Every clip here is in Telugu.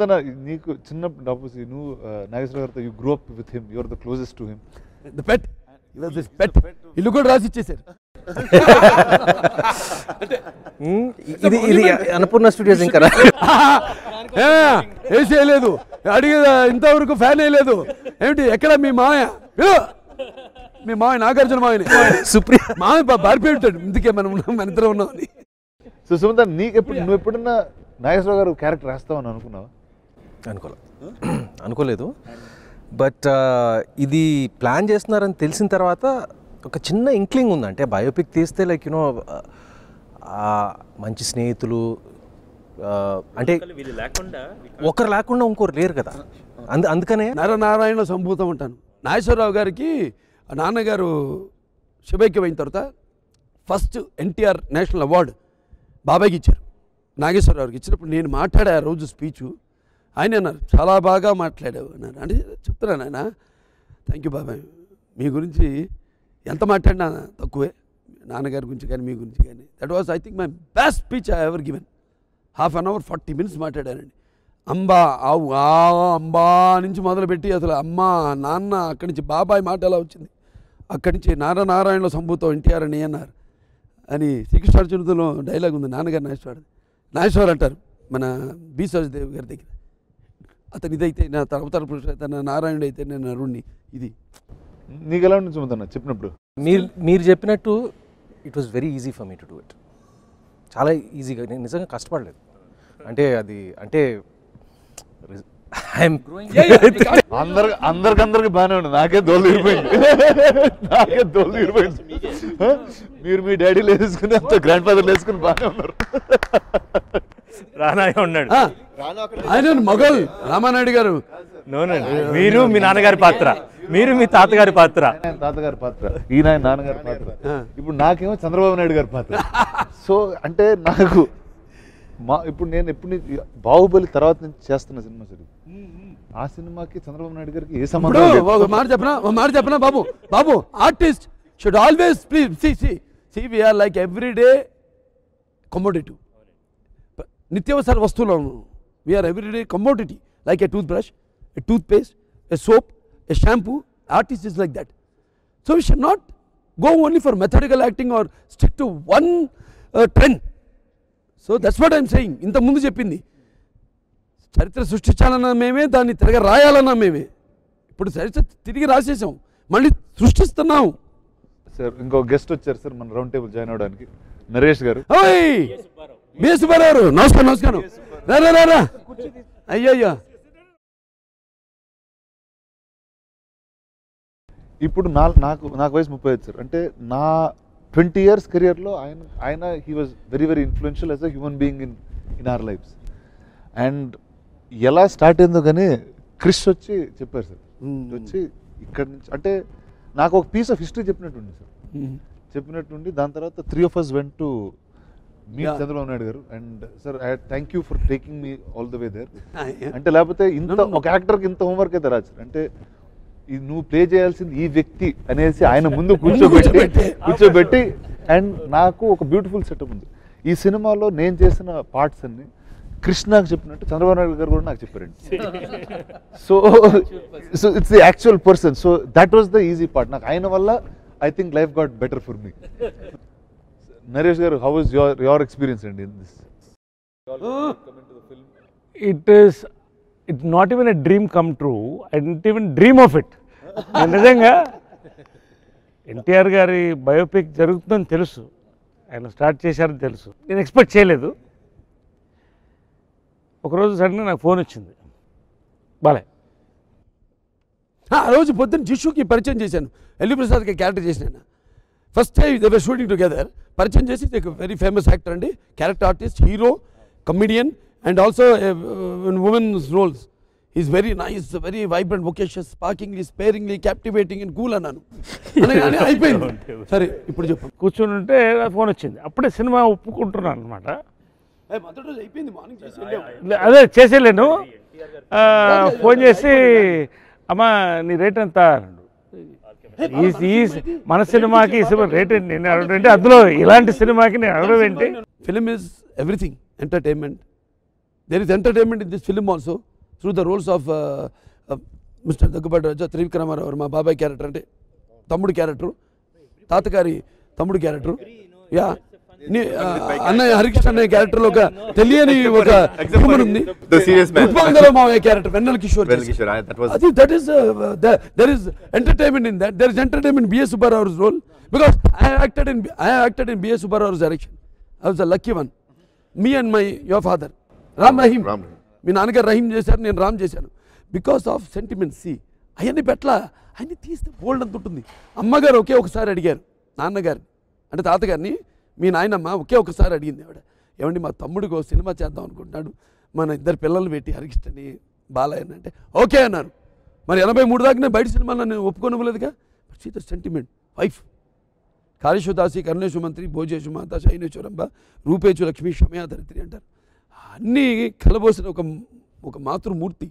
సుమంతన నీకు చిన్నప్పుడు డబ్బు నువ్వు నాగేశ్వర గారితో you grow up with him, you are the closest to him. The pet pet ఇల్లు కూడా రాసి ఇచ్చేసారు. ఇది ఇది అన్నపూర్ణ స్టూడియోస్ ఇంకా ఏసీ లేదు, అడిగేదా ఇంతవరకు ఫ్యాన్ వేయలేదు. ఏమిటి ఎక్కడ మీ మాయ? మీ మాయ నాగార్జున మాయని సుప్రియా మాయ బారిపోయి ఉంటాడు. ఇందుకే మన ఇద్దరం ఉన్నాం. సో సుమంతన నువ్వు ఎప్పుడన్నా నాగేశ్వర గారు క్యారెక్టర్ రాస్తావని అనుకున్నావా? అనుకోలేదు. బట్ ఇది ప్లాన్ చేస్తున్నారని తెలిసిన తర్వాత ఒక చిన్న ఇంక్లింగ్ ఉంది. అంటే బయోపిక్ తీస్తే లైక్ యూనో మంచి స్నేహితులు అంటే ఒకరు లేకుండా ఇంకోరు లేరు కదా. అందుకనే నరనారాయణ సంభూతం ఉంటాను. నాగేశ్వరరావు గారికి నాన్నగారు శుభైక్యం అయిన తర్వాత ఫస్ట్ ఎన్టీఆర్ నేషనల్ అవార్డు బాబాయ్కి ఇచ్చారు. నాగేశ్వరరావుకి ఇచ్చినప్పుడు నేను మాట్లాడే ఆ రోజు స్పీచు ఆయన అన్నారు, చాలా బాగా మాట్లాడావు అన్నారు. అంటే చెప్తున్నాను ఆయన, థ్యాంక్ యూ బాబాయ్, మీ గురించి ఎంత మాట్లాడినా తక్కువే, నాన్నగారి గురించి కానీ మీ గురించి కానీ. That was I think my best speech I ever given. Half an hour 40 minutes మాట్లాడానండి. అంబా ఆవు అంబా నుంచి మొదలుపెట్టి అసలు అమ్మ నాన్న, అక్కడి నుంచి బాబాయ్ మాట ఎలా వచ్చింది, అక్కడి నుంచి నారాయణలో సంభూతం ఎన్టీఆర్ అని అన్నారు అని శ్రీకృష్ణార్జునుడిలో డైలాగ్ ఉంది. నాన్నగారు నాగేశ్వర అంటారు మన బి సరోజదేవి గారి దగ్గర, అతను ఇదైతే నా అవతార పురుషుడు అయితే నా నారాయణుడు అయితే నేను నరుణ్ణి. ఇది నీకు ఎలా ఉంటుంది సుమంతన చెప్పినప్పుడు? మీరు చెప్పినట్టు it was very easy for me to do it. చాలా ఈజీగా, నేను నిజంగా కష్టపడలేదు. అంటే అది అంటే అందరికి బాగానే ఉంది, నాకే దోలు తీరిపోయింది. మీరు మీ డాడీ వేసుకుని అంత గ్రాండ్ ఫాదర్ వేసుకుని బాగానే ఉన్నారు. రానా ఉన్నాడు, ఆయన మొగల్ రామానాయుడు గారు. మీరు మీ నాన్నగారి పాత్ర, మీరు మీ తాతగారి పాత్ర. తాతగారి పాత్ర, ఈయన నాన్నగారి పాత్ర. ఇప్పుడు నాకేమో చంద్రబాబు నాయుడు గారి పాత్ర. సో అంటే నాకు ఇప్పుడు నేను బాహుబలి తర్వాత నుంచి చేస్తున్న సినిమా సరే, ఆ సినిమాకి చంద్రబాబు నాయుడు గారికి ఏ సంబంధం? మాట చెప్పనా బాబు artist should always please see we are like everyday commodity, నిత్యావసర వస్తువులు. we are everyday commodity like a toothbrush, a toothpaste, a soap, a shampoo. Artist is like that. So we should not go only for methodical acting or stick to one trend. So that's what I'm saying. ఇంత ముందు చెప్పింది చరిత్ర సృష్టించాలన్నా మేమే, దాన్ని తిరగ రాయాలన్నా మేమే. ఇప్పుడు చరిత్ర తిరిగి రాసేసాం, మళ్ళీ సృష్టిస్తున్నాం. సార్ ఇంకో గెస్ట్ వచ్చారు సార్ మన రౌండ్ టేబుల్ జాయిన్ అవడానికి, నరేష్ గారు. బిఎస్ సుబ్బారావు, నమస్కారం. రా. అయ్యో ఇప్పుడు నాకు వయసు 35 సార్. అంటే నా 20 years కెరియర్లో ఆయన he was very very influential as a human being in our lives. And ఎలా స్టార్ట్ అయిందో కానీ క్రిష్ వచ్చి చెప్పారు సార్, వచ్చి ఇక్కడ నుంచి అంటే నాకు ఒక పీస్ ఆఫ్ హిస్టరీ చెప్పినట్టుండి సార్. చెప్పినట్టుండి దాని తర్వాత 3 of us went to meet Chandrababu Naidu garu. And sir I thank you for taking me all the way there. అంటే లేకపోతే ఇంత ఒక యాక్టర్కి ఇంత హోంవర్క్ అయితే రాదు సార్. అంటే నువ్వు ప్లే చేయాల్సింది ఈ వ్యక్తి అనేసి ఆయన ముందు కూర్చోబెట్టి అండ్ నాకు ఒక బ్యూటిఫుల్ సెటప్ ఉంది. ఈ సినిమాలో నేను చేసిన పార్ట్స్ అన్ని కృష్ణకు చెప్పినట్టు చంద్రబాబు నాయుడు గారు కూడా నాకు చెప్పారండి. So it's the actual person. So that was the easy part. నాకు ఆయన వల్ల I think life got better for me. Naresh గారు, హౌ వాజ్ యువర్ ఎక్స్పీరియన్స్ అండి in this? It's not even a dream come true. I didn't even dream of it. నిజంగా ఎన్టీఆర్ గారి బయోపిక్ జరుగుతుందని తెలుసు, ఆయన స్టార్ట్ చేశారని తెలుసు, నేను ఎక్స్పెక్ట్ చేయలేదు. ఒకరోజు సడన్గా నాకు ఫోన్ వచ్చింది, బాలే. ఆ రోజు పొద్దున్న జిషుకి పరిచయం చేశాను, ఎల్వి ప్రసాద్కి క్యారెక్టర్ చేసిన. First time they were shooting together. పరిచయం చేసి వెరీ ఫేమస్ యాక్టర్ అండి, character artist, hero, comedian and also in women's roles. He's very nice, very vibrant, vocacious, sparkingly, sparingly, captivating and cool అన్నాను. అయిపోయింది. సరే ఇప్పుడు చెప్పు. కూర్చొని ఉంటే ఫోన్ వచ్చింది, అప్పుడే సినిమా ఒప్పుకుంటున్నాను అనమాట. అదే చేసేలేను. ఫోన్ చేసి అమ్మా నీ రేట్ ఎంత అన్నాడు. ఈ మన సినిమాకి ఈ సినిమా రేట్ ఏంటి నేను అడగడం ఏంటి, అందులో ఇలాంటి సినిమాకి నేను అడగడం ఏంటి. Film is everything, entertainment. There is entertainment in this film also. Through the roles of mister Daggubati Raja, Trivikramarao మా బాబాయ్ క్యారెక్టర్ అంటే తమ్ముడు క్యారెక్టరు, తాతగారి తమ్ముడు క్యారెక్టరు, యా అన్నయ్య హరికృష్ణ అన్నయ్య క్యారెక్టర్లో ఒక తెలియని ఒక హ్యూమర్ ఉంది. ఉత్పాంగలో మావయ్య క్యారెక్టర్ వెన్నెల కిషోర్. అది that is there is entertainment in that. There is entertainment BS Subbarao's role because I acted in BS Subbarao's direction. I was the lucky one. Me and your father Ram Rahim. మీ నాన్నగారు రహీం చేశారు, నేను రామ్ చేశాను. Because of sentiment. సి అవన్నీ పెట్ల అన్ని తీస్తే బోల్డ్ అంత ఉంటుంది. అమ్మగారు ఒకే ఒకసారి అడిగారు నాన్నగారిని, అంటే తాతగారిని, మీ నాయనమ్మ ఒకే ఒకసారి అడిగింది ఆవిడ, ఏమండి మా తమ్ముడికి ఒక సినిమా చేద్దాం అనుకుంటున్నాడు, మన ఇద్దరు పిల్లలు పెట్టి హరికృష్ణని బాలయ్యని అంటే ఓకే అన్నారు. మరి 83 దాకా బయట సినిమాలో నేను ఒప్పుకోనివ్వలేదుగా. But see the sentiment. Wife కాళేశ్వదాసి, కరుణేశ్వ మంత్రి, భోజేశు మాత, శైనేశ్వరంబ, రూపేచు లక్ష్మి, క్షమయా ధరిత్రి అంటారు. అన్నీ కలబోసిన ఒక మాతృమూర్తి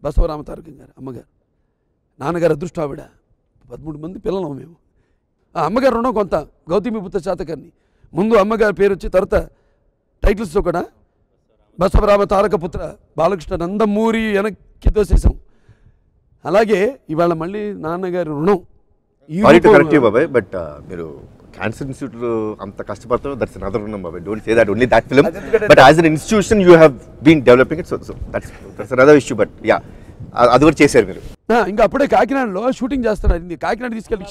బసవరామ తారకం గారు అమ్మగారు. నాన్నగారు అదృష్టం ఆవిడ. 13 మంది పిల్లలు మేము. ఆ అమ్మగారు రుణం కొంత గౌతమిపుత్ర శాతకర్ణి. ముందు అమ్మగారి పేరు వచ్చి తర్వాత టైటిల్స్తో కూడా బసవరామ తారకపుత్ర బాలకృష్ణ నందమూరి వెనక్కి తోసేసాం. అలాగే ఇవాళ మళ్ళీ నాన్నగారి రుణం. బాబాయ్ బట్ మీరు క్యాన్సర్ ఇన్స్టిట్యూట్ అంత కష్టపడతాం, దట్స్ అనదర్ రుణం బాబాయ్. Don't say that only that film, but as an institution you have been developing it. So that's another issue. But yeah అది కూడా చేశారు మీరు. ఇంకా అప్పుడే కాకినాడలో షూటింగ్ చేస్తున్నారు. కాకినాడ తీసుకెళ్ళి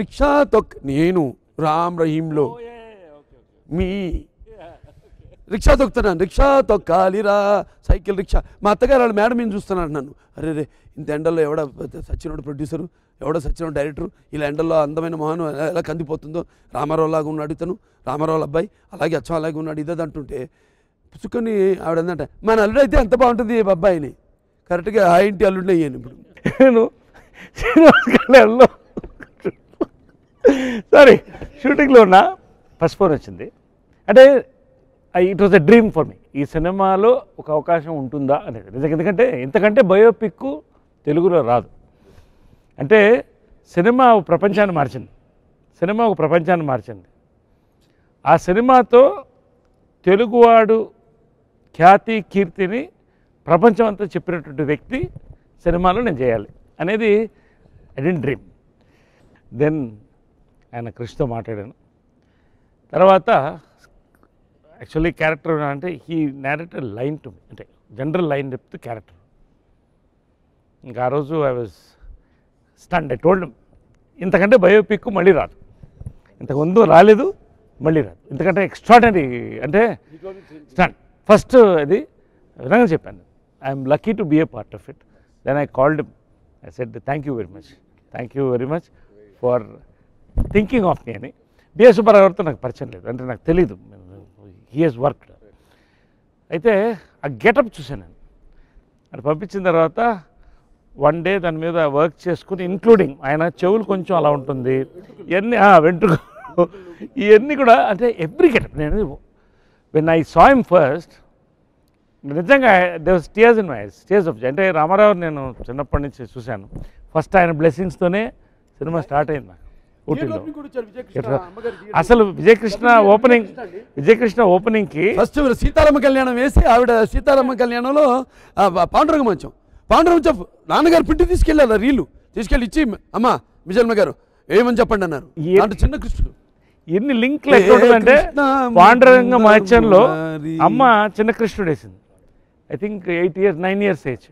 రిక్షా తొక్ నేను రామ్ రహీంలో మీ రిక్షా తొక్కుతున్నాను. రిక్షా తొక్కాలిరా సైకిల్ రిక్షా. మా అత్తగారు వాళ్ళ మేడం నేను చూస్తున్నాను. నన్ను అరే రే ఇంత ఎండల్లో ఎవడ సచ్చినోడు ప్రొడ్యూసరు, ఎవడో సచ్చినోడు డైరెక్టరు, ఇలా ఎండల్లో అందమైన మొహన్ ఎలా కందిపోతుందో, రామారావు లాగా ఉన్నాడు ఇతను, రామారావు అబ్బాయి అలాగే అచ్చం అలాగే ఉన్నాడు ఇదే అంటుంటే పుచ్చుకొని ఆవిడ ఏంటంటే మన అల్లుడు అయితే ఎంత బాగుంటుంది ఈ అబ్బాయిని. కరెక్ట్గా ఆ ఇంటి అల్లుడిని అయ్యాను ఇప్పుడు నేను. కళ్యాణ్లో సారీ షూటింగ్లో ఉన్న ఫస్ట్ ఫోన్ వచ్చింది. అంటే it was a dream for me. ఈ సినిమాలో ఒక అవకాశం ఉంటుందా అనేది నిజంగా. ఎందుకంటే ఇంతకంటే బయోపిక్ తెలుగులో రాదు. అంటే సినిమా ఒక ప్రపంచాన్ని మార్చింది. ఆ సినిమాతో తెలుగువాడు ఖ్యాతి కీర్తిని ప్రపంచం అంతా చెప్పినటువంటి వ్యక్తి సినిమాలో నేను చేయాలి అనేది ఐ డిడ్ంట్ డ్రీమ్. దెన్ ఆయన కృష్ణతో మాట్లాడాను. తర్వాత యాక్చువల్లీ క్యారెక్టర్ అంటే he narrated line to me, అంటే జనరల్ లైన్ చెప్తూ క్యారెక్టర్. ఇంకా ఆ రోజు I was stunned. I told him ఇంతకంటే బయోపిక్ మళ్ళీ రాదు, ఇంతకుముందు రాలేదు మళ్ళీ రాదు, ఇంతకంటే ఎక్స్ట్రాడినరీ అంటే స్టండ్. ఫస్ట్ అది విధంగా చెప్పాను, I'm lucky to be a part of it. Then I called him. I said thank you very much for thinking of me అని. బిఎస్ సుబ్బారావు గారితో నాకు పరిచయం లేదు, అంటే నాకు తెలీదు. He he's worked. అయితే ఆ గెటప్ చూశాను నేను. అది పంపించిన తర్వాత వన్ డే దాని మీద వర్క్ చేసుకుని, ఇంక్లూడింగ్ ఆయన చెవులు కొంచెం అలా ఉంటుంది, ఇవన్నీ వెంట్రుక ఇవన్నీ కూడా, అంటే ఎవ్రీ గెటప్. నేను when I saw him first నిజంగా there was tears in my eyes, tears of joy. అంటే రామారావు నేను చిన్నప్పటి నుంచి చూశాను. ఫస్ట్ ఆయన బ్లెస్సింగ్స్తోనే సినిమా స్టార్ట్ అయింది నాకు ఊటీలో. అసలు విజయకృష్ణ ఓపెనింగ్కి ఫస్ట్ సీతారామ కళ్యాణం వేసి ఆవిడ సీతారామ కళ్యాణంలో పాండురంగ మంచం నాన్నగారు పిండి తీసుకెళ్ళారు, రీలు తీసుకెళ్ళి ఇచ్చి అమ్మా విజయమ్మ గారు ఏమని చెప్పండి అన్నారు. అంటే చిన్న కృష్ణుడు ఎన్ని లింక్లు ఎక్కడ ఉంటుందంటే పాండురంగ మంచంలో అమ్మ చిన్న కృష్ణుడు వేసింది. I think 9 years age.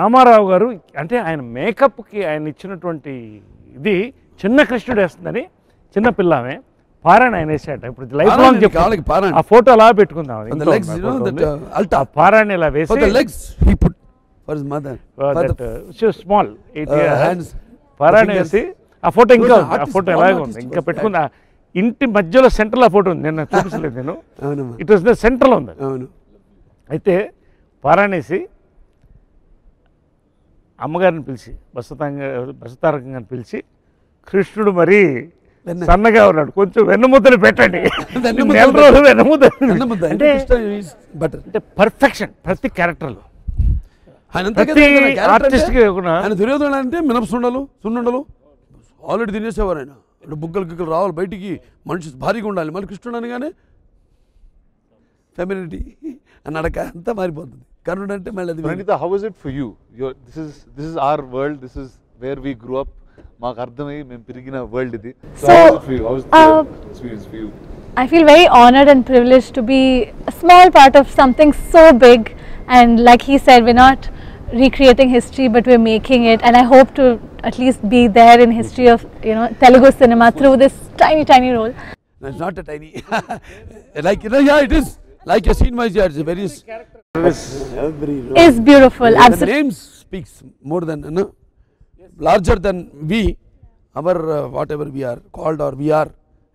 Rama Rao garu అంటే ఆయన మేకప్కి ఆయన ఇచ్చినటువంటి ఇది చిన్న కృష్ణుడు వేస్తుందని చిన్న పిల్లమే పారాయణ ఆయన వేసాట. ఇప్పుడు లైఫ్ లాంగ్ చెప్పి ఆ ఫోటో అలా పెట్టుకుందాం. పారాయణ ఇలా వేసి స్మాల్ 8 years పారాయణ వేసి ఆ ఫోటో ఎలాగే ఉంది, ఇంకా పెట్టుకుంది. ఇంటి మధ్యలో సెంటర్లో ఆ ఫోటో ఉంది, నేను చూపించలేదు. నేను ఇట్ వాస్ ద సెంటర్లో ఉంది. అయితే పారాయణేసి అమ్మగారిని పిలిచి బసతారకం గారిని పిలిచి, కృష్ణుడు మరి సన్నగా ఉన్నాడు, కొంచెం వెన్నముద్దలు పెట్టండి, నెల రోజులు వెన్నముద్ద అంటే పర్ఫెక్షన్ ప్రతి క్యారెక్టర్లో. ఆయన దుర్యోధన అంటే మినపసుండలు సున్నుండలు ఆల్రెడీ తినేసేవారు. ఆయన అంటే బుగ్గలు రావాలి బయటికి, మనిషి భారీగా ఉండాలి. మళ్ళీ కృష్ణుడు అనగానే ఫెమినిటీ నడక అంతా మారిపోతుంది. కర్ణుడు అంటే మళ్ళీ అది వేరు. Pranita, how is it for you? This is our world. This is where we grew up. మాకు అర్థమై మేము పెరిగిన వరల్డ్ ఇది. So, how is it for you? How is the experience for you? I feel very honored and privileged to be a small part of something so big, and like he said, we're not recreating history but we're making it, and I hope to at least be there in history of Telugu cinema through this tiny role. No, it's not a tiny like yeah, it is like a scene wise, yeah, it's a very Is beautiful, the absolutely. name speaks more than larger than we, our whatever we are called or we are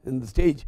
in the stage.